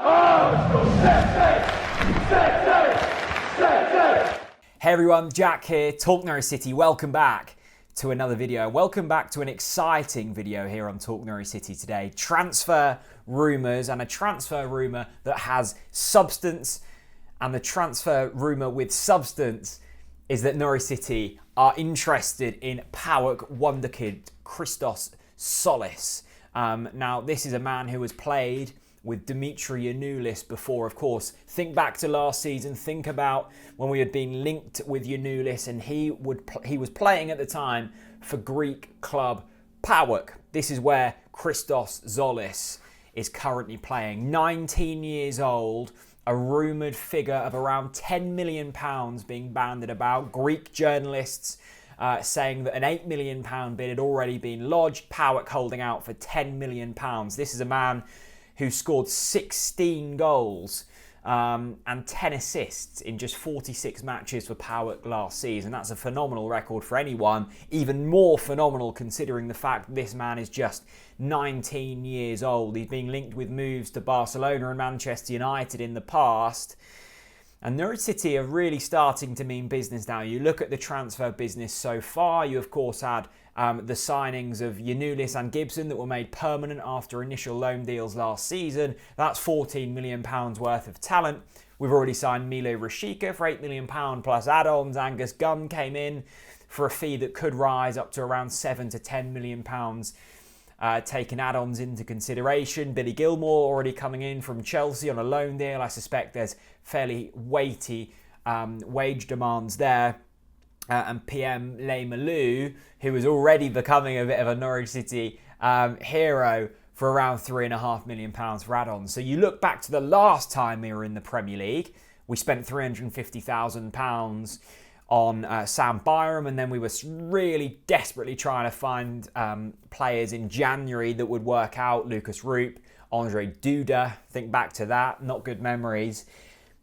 Hey everyone, Jack here, TalkNorwichCity. Welcome back to another video. Welcome back to an exciting video here on TalkNorwichCity today. Transfer rumours, and a transfer rumour that has substance. And the transfer rumour with substance is that Norwich City are interested in PAOK Wonderkid Christos Tzolis. Now, this is a man who has played with Dimitris Gianoullis before, of course. Think back to last season. Think about when we had been linked with Gianoullis, and he was playing at the time for Greek club PAOK. This is where Christos Tzolis is currently playing. 19 years old, a rumoured figure of around £10 million being banded about. Greek journalists saying that an £8 million bid had already been lodged. PAOK holding out for £10 million. This is a man who scored 16 goals and 10 assists in just 46 matches for PAOK last season. That's a phenomenal record for anyone. Even more phenomenal considering the fact that this man is just 19 years old. He's being linked with moves to Barcelona and Manchester United in the past. And Norwich City are really starting to mean business now. You look at the transfer business so far. You, of course, had the signings of Gianoullis and Gibson that were made permanent after initial loan deals last season. That's £14 million worth of talent. We've already signed Milo Rashica for £8 million plus add-ons. Angus Gunn came in for a fee that could rise up to around £7 to £10 million, taking add-ons into consideration. Billy Gilmore already coming in from Chelsea on a loan deal. I suspect there's fairly weighty wage demands there. And PM Leigh-Malou, who is already becoming a bit of a Norwich City hero, for around £3.5 million for add-ons. So you look back to the last time we were in the Premier League, we spent £350,000 on Sam Byram, and then we were really desperately trying to find players in January that would work out. Lucas Roop, Andre Duda, think back to that, not good memories.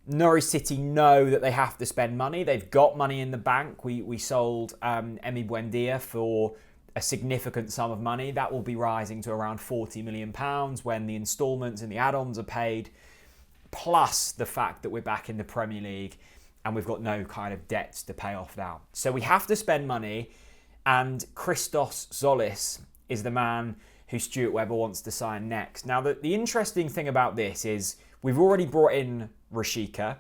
Norwich City know that they have to spend money. They've got money in the bank. We sold Emi Buendia for a significant sum of money. That will be rising to around £40 million when the instalments and the add-ons are paid, plus the fact that we're back in the Premier League and we've got no kind of debts to pay off now. So we have to spend money, and Christos Tzolis is the man who Stuart Webber wants to sign next. Now, the interesting thing about this is we've already brought in Rashica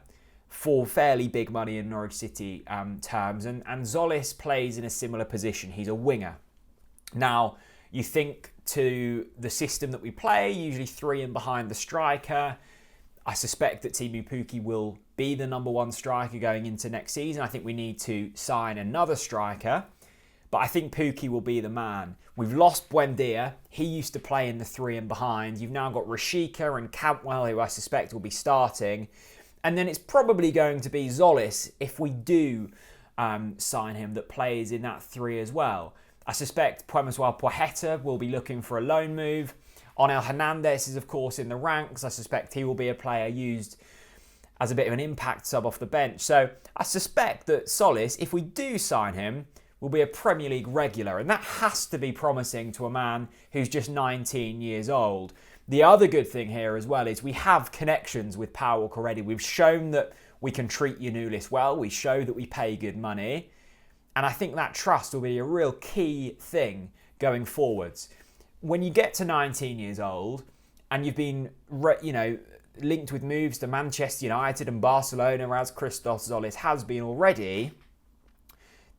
for fairly big money in Norwich City terms, and Tzolis plays in a similar position. He's a winger. Now, you think to the system that we play, usually three in behind the striker. I suspect that Teemu Pukki will be the number one striker going into next season. I think we need to sign another striker, but I think Pukki will be the man. We've lost Buendia. He used to play in the three and behind. You've now got Rashica and Cantwell, who I suspect will be starting. And then it's probably going to be Tzolis, if we do sign him, that plays in that three as well. I suspect Puemiswal Poheta will be looking for a loan move. Onel Hernandez is, of course, in the ranks. I suspect he will be a player used as a bit of an impact sub off the bench. So I suspect that Tzolis, if we do sign him, will be a Premier League regular. And that has to be promising to a man who's just 19 years old. The other good thing here as well is we have connections with PAOK already. We've shown that we can treat Gianoullis well. We show that we pay good money. And I think that trust will be a real key thing going forwards. When you get to 19 years old and you've been, linked with moves to Manchester United and Barcelona, as Christos Tzolis has been already,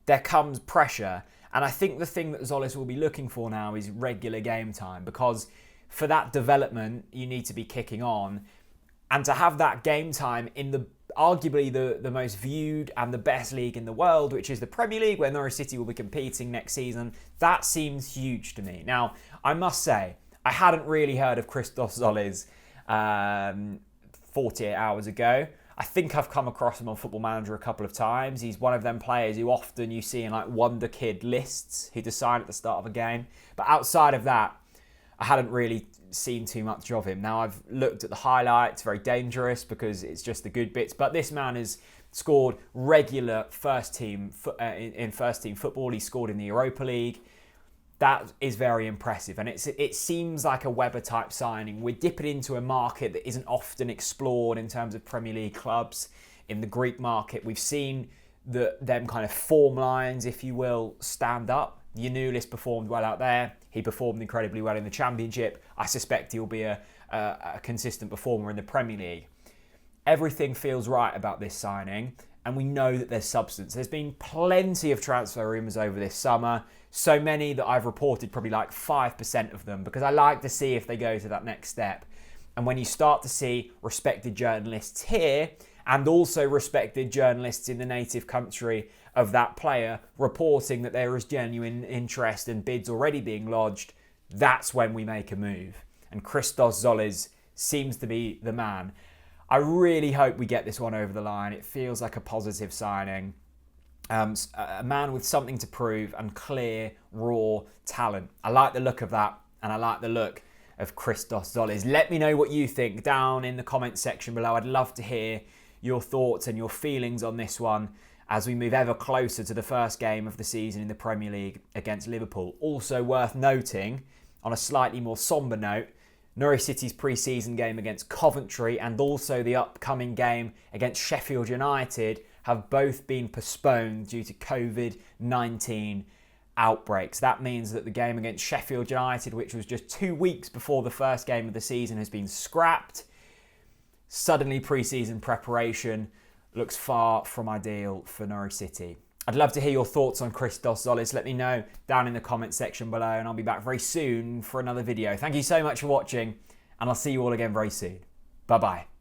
there comes pressure. And I think the thing that Tzolis will be looking for now is regular game time, because for that development, you need to be kicking on. And to have that game time in arguably the most viewed and the best league in the world, which is the Premier League, where Norwich City will be competing next season, that seems huge to me. Now, I must say, I hadn't really heard of Christos Tzolis 48 hours ago. I think I've come across him on Football Manager a couple of times. He's one of them players who often you see in like Wonderkid lists who decide at the start of a game. But outside of that, I hadn't really seen too much of him. Now I've looked at the highlights, very dangerous because it's just the good bits. But this man has scored regular first team in first team football. He scored in the Europa League. That is very impressive, and it seems like a Weber-type signing. We're dipping into a market that isn't often explored in terms of Premier League clubs. In the Greek market, we've seen them kind of form lines, if you will, stand up. Gianoullis performed well out there. He performed incredibly well in the Championship. I suspect he'll be a consistent performer in the Premier League. Everything feels right about this signing, and we know that there's substance. There's been plenty of transfer rumours over this summer. So many that I've reported probably like 5% of them, because I like to see if they go to that next step. And when you start to see respected journalists here and also respected journalists in the native country of that player reporting that there is genuine interest and bids already being lodged, that's when we make a move. And Christos Tzolis seems to be the man. I really hope we get this one over the line. It feels like a positive signing. A man with something to prove and clear, raw talent. I like the look of that, and I like the look of Christos Tzolis. Let me know what you think down in the comments section below. I'd love to hear your thoughts and your feelings on this one as we move ever closer to the first game of the season in the Premier League against Liverpool. Also worth noting, on a slightly more sombre note, Norwich City's pre-season game against Coventry and also the upcoming game against Sheffield United have both been postponed due to COVID-19 outbreaks. That means that the game against Sheffield United, which was just 2 weeks before the first game of the season, has been scrapped. Suddenly, pre-season preparation looks far from ideal for Norwich City. I'd love to hear your thoughts on Christos Tzolis. Let me know down in the comments section below, and I'll be back very soon for another video. Thank you so much for watching, and I'll see you all again very soon. Bye-bye.